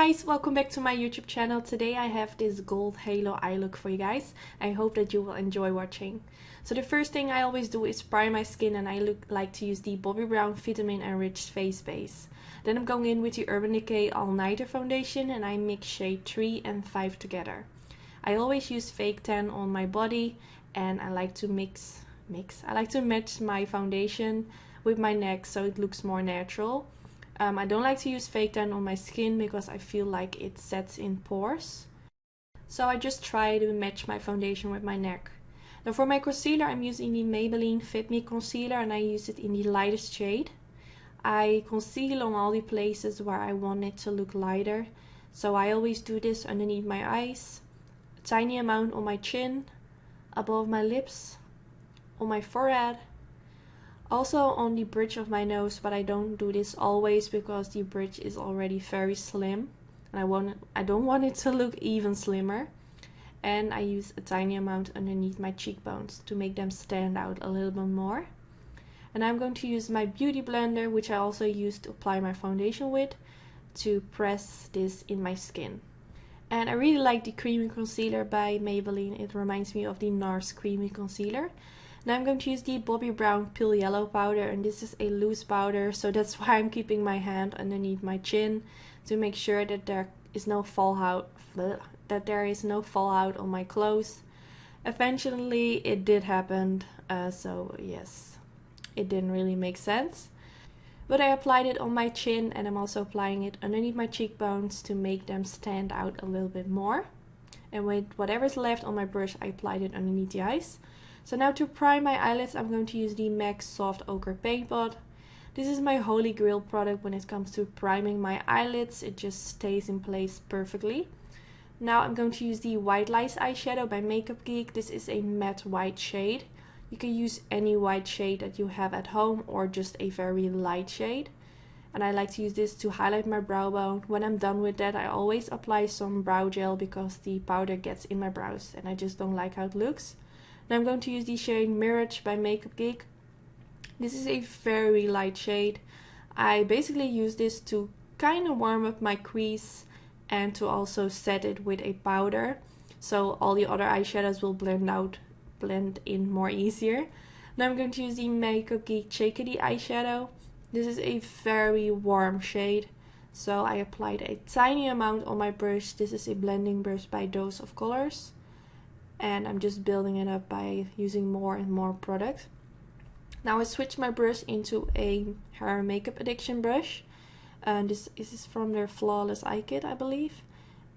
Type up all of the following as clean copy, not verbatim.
guys, welcome back to my YouTube channel. Today I have this gold halo eye look for you guys. I hope that you will enjoy watching. So the first thing I always do is prime my skin, and I like to use the Bobbi Brown Vitamin Enriched face base. Then I'm going in with the Urban Decay All Nighter foundation, and I mix shade 3 and 5 together. I always use fake tan on my body, and I like to I like to match my foundation with my neck so it looks more natural. I don't like to use fake tan on my skin because I feel like it sets in pores. So I just try to match my foundation with my neck. Now for my concealer, I'm using the Maybelline Fit Me Concealer, and I use it in the lightest shade. I conceal on all the places where I want it to look lighter. So I always do this underneath my eyes, a tiny amount on my chin, above my lips, on my forehead. Also on the bridge of my nose, but I don't do this always because the bridge is already very slim and I don't want it to look even slimmer. And I use a tiny amount underneath my cheekbones to make them stand out a little bit more. And I'm going to use my beauty blender, which I also use to apply my foundation with, to press this in my skin. And I really like the creamy concealer by Maybelline. It reminds me of the NARS creamy concealer. Now I'm going to use the Bobbi Brown Pale Yellow powder, and this is a loose powder, so that's why I'm keeping my hand underneath my chin to make sure that there is no fallout on my clothes. Eventually it did happen, so yes, it didn't really make sense. But I applied it on my chin, and I'm also applying it underneath my cheekbones to make them stand out a little bit more. And with whatever's left on my brush, I applied it underneath the eyes. So now to prime my eyelids, I'm going to use the M.A.C Soft Ochre Paint Pot. This is my holy grail product when it comes to priming my eyelids. It just stays in place perfectly. Now I'm going to use the White Lies Eyeshadow by Makeup Geek. This is a matte white shade. You can use any white shade that you have at home or just a very light shade. And I like to use this to highlight my brow bone. When I'm done with that, I always apply some brow gel because the powder gets in my brows and I just don't like how it looks. Now I'm going to use the shade Mirage by Makeup Geek. This is a very light shade. I basically use this to kind of warm up my crease and to also set it with a powder, so all the other eyeshadows will blend in more easier. Now I'm going to use the Makeup Geek Chickadee Eyeshadow. This is a very warm shade, so I applied a tiny amount on my brush. This is a blending brush by Dose of Colors. And I'm just building it up by using more and more product. Now I switched my brush into a hair makeup addiction brush. This is from their Flawless Eye Kit, I believe.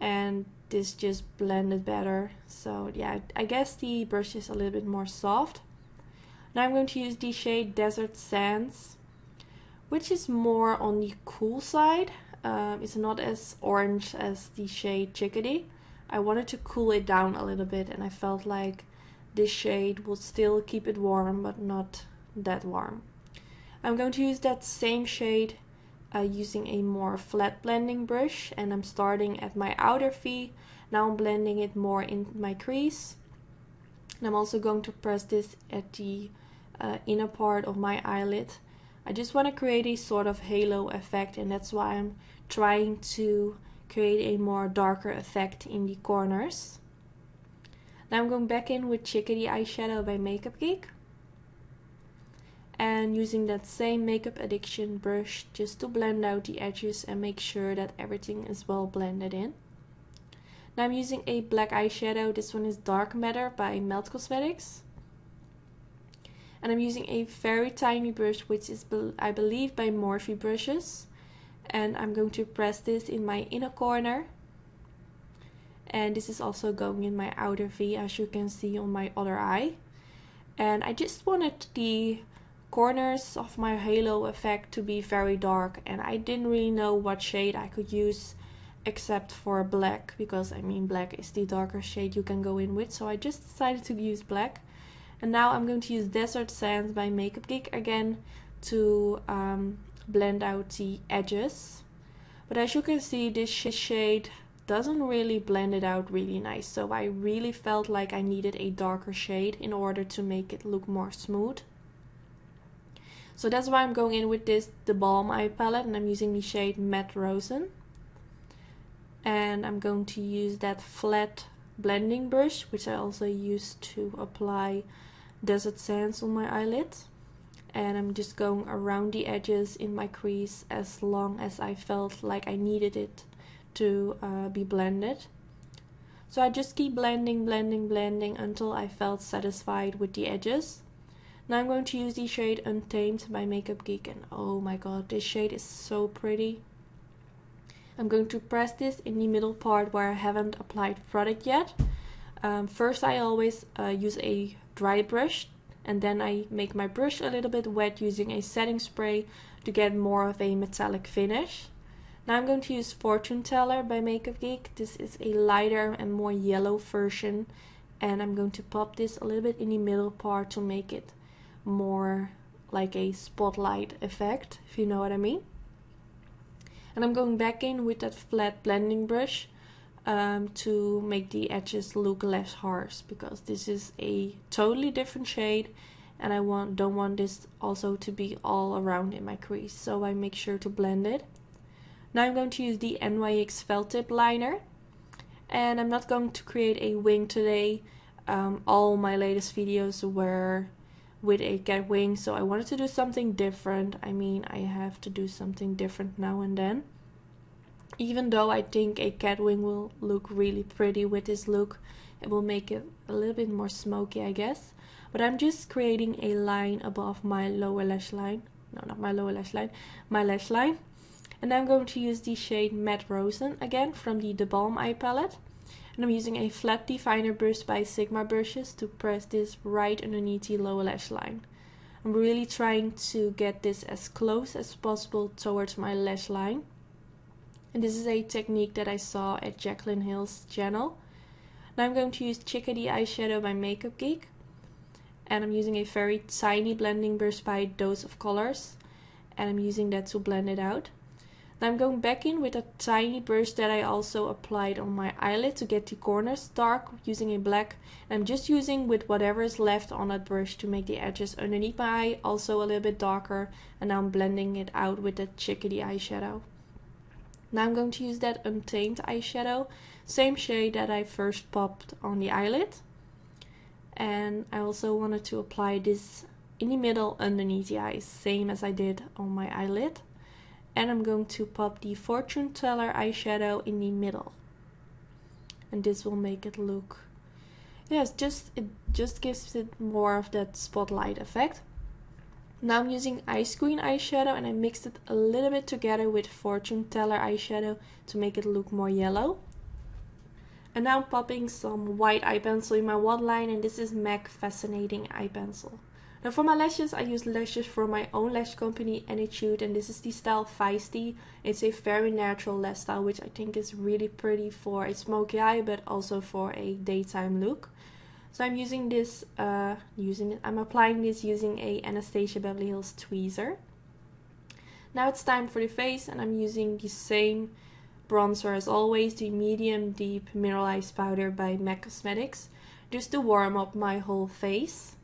And this just blended better. So yeah, I guess the brush is a little bit more soft. Now I'm going to use the shade Desert Sands, which is more on the cool side. It's not as orange as the shade Chickadee. I wanted to cool it down a little bit, and I felt like this shade would still keep it warm, but not that warm. I'm going to use that same shade using a more flat blending brush, and I'm starting at my outer V. Now I'm blending it more in my crease. And I'm also going to press this at the inner part of my eyelid. I just want to create a sort of halo effect, and that's why I'm trying to create a more darker effect in the corners. Now I'm going back in with Chickadee Eyeshadow by Makeup Geek, and using that same makeup addiction brush just to blend out the edges and make sure that everything is well blended in. Now I'm using a black eyeshadow. This one is Dark Matter by Melt Cosmetics, and I'm using a very tiny brush, which is I believe by Morphe brushes. And I'm going to press this in my inner corner, and this is also going in my outer V, as you can see on my other eye. And I just wanted the corners of my halo effect to be very dark, and I didn't really know what shade I could use except for black, because I mean black is the darker shade you can go in with, so I just decided to use black. And now I'm going to use Desert Sands by Makeup Geek again to blend out the edges. But as you can see, this shade doesn't really blend it out really nice, so I really felt like I needed a darker shade in order to make it look more smooth. So that's why I'm going in with the Balm Eye palette, and I'm using the shade Matte Rosen. And I'm going to use that flat blending brush, which I also used to apply desert sands on my eyelid. And I'm just going around the edges in my crease as long as I felt like I needed it to be blended. So I just keep blending until I felt satisfied with the edges. Now I'm going to use the shade Untamed by Makeup Geek, and oh my god, this shade is so pretty. I'm going to press this in the middle part where I haven't applied product yet. First I always use a dry brush, and then I make my brush a little bit wet using a setting spray to get more of a metallic finish. Now I'm going to use Fortune Teller by Makeup Geek. This is a lighter and more yellow version, and I'm going to pop this a little bit in the middle part to make it more like a spotlight effect, if you know what I mean. And I'm going back in with that flat blending brush to make the edges look less harsh, because this is a totally different shade and I don't want this also to be all around in my crease, so I make sure to blend it. Now I'm going to use the NYX Fell Tip Liner, and I'm not going to create a wing today. All my latest videos were with a cat wing, so I wanted to do something different. I mean, I have to do something different now and then. Even though I think a cat wing will look really pretty with this look, it will make it a little bit more smoky, I guess. But I'm just creating a line above my lower lash line. No, not my lower lash line, my lash line. And I'm going to use the shade Matte Rosen again from the Balm Eye palette. And I'm using a flat definer brush by Sigma brushes to press this right underneath the lower lash line. I'm really trying to get this as close as possible towards my lash line. And this is a technique that I saw at Jaclyn Hill's channel. Now I'm going to use Chickadee Eyeshadow by Makeup Geek. And I'm using a very tiny blending brush by Dose of Colors. And I'm using that to blend it out. Now I'm going back in with a tiny brush that I also applied on my eyelid to get the corners dark using a black. And I'm just using with whatever is left on that brush to make the edges underneath my eye also a little bit darker. And now I'm blending it out with the Chickadee eyeshadow. Now I'm going to use that Untamed eyeshadow, same shade that I first popped on the eyelid. And I also wanted to apply this in the middle underneath the eyes, same as I did on my eyelid. And I'm going to pop the Fortune Teller eyeshadow in the middle. And this will make it look, yes, it just gives it more of that spotlight effect. Now I'm using Queen Eyeshadow, and I mixed it a little bit together with Fortune Teller eyeshadow to make it look more yellow. And now I'm popping some white eye pencil in my waterline, and this is M.A.C Fascinating Eye Pencil. Now for my lashes, I use lashes from my own lash company, ANNYTUDE, and this is the style Feisty. It's a very natural lash style, which I think is really pretty for a smoky eye, but also for a daytime look. So I'm using this, I'm applying this using a Anastasia Beverly Hills tweezer. Now it's time for the face, and I'm using the same bronzer as always, the Medium Deep Mineralized Powder by M.A.C Cosmetics, just to warm up my whole face.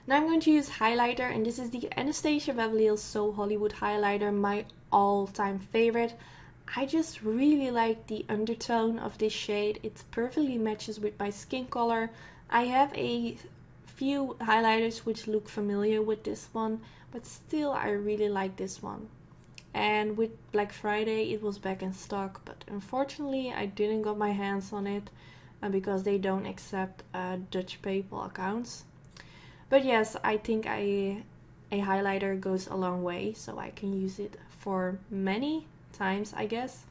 Now I'm going to use highlighter, and this is the Anastasia Beverly Hills So Hollywood highlighter, my all-time favorite. I just really like the undertone of this shade. It perfectly matches with my skin color. I have a few highlighters which look familiar with this one, but still I really like this one. And with Black Friday it was back in stock, but unfortunately I didn't got my hands on it because they don't accept Dutch PayPal accounts. But yes, I think a highlighter goes a long way, so I can use it for many times, I guess.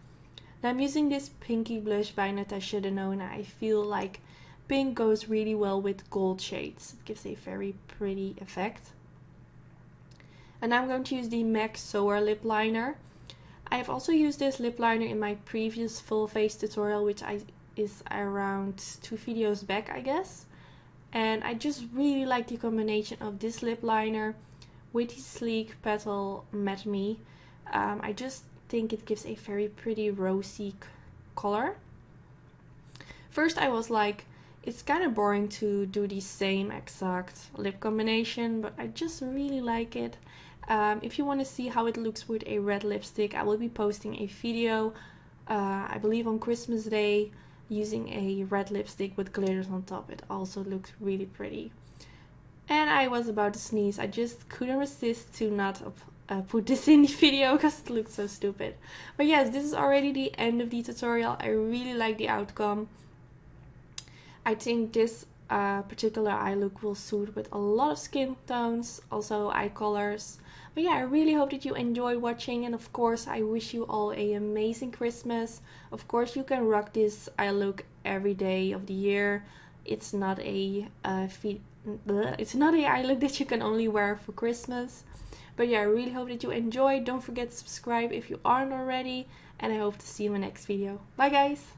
Now I'm using this Pinky blush by Natasha Denona. I feel like pink goes really well with gold shades. It gives a very pretty effect. And now I'm going to use the M.A.C Soar lip liner. I have also used this lip liner in my previous full face tutorial, which is around 2 videos back, I guess. And I just really like the combination of this lip liner with the sleek petal Matte Me. I just think it gives a very pretty rosy color. First I was like, it's kind of boring to do the same exact lip combination, but I just really like it. If you want to see how it looks with a red lipstick, I will be posting a video I believe on Christmas Day, using a red lipstick with glitters on top. It also looks really pretty. And I was about to sneeze. I just couldn't resist to not put this in the video because it looked so stupid. But yes, this is already the end of the tutorial. I really like the outcome. I think this particular eye look will suit with a lot of skin tones, also eye colors. But yeah, I really hope that you enjoy watching, and of course I wish you all an amazing Christmas. Of course you can rock this eye look every day of the year. It's not a eye look that you can only wear for Christmas. But yeah, I really hope that you enjoy. Don't forget to subscribe if you aren't already, and I hope to see you in my next video. Bye guys!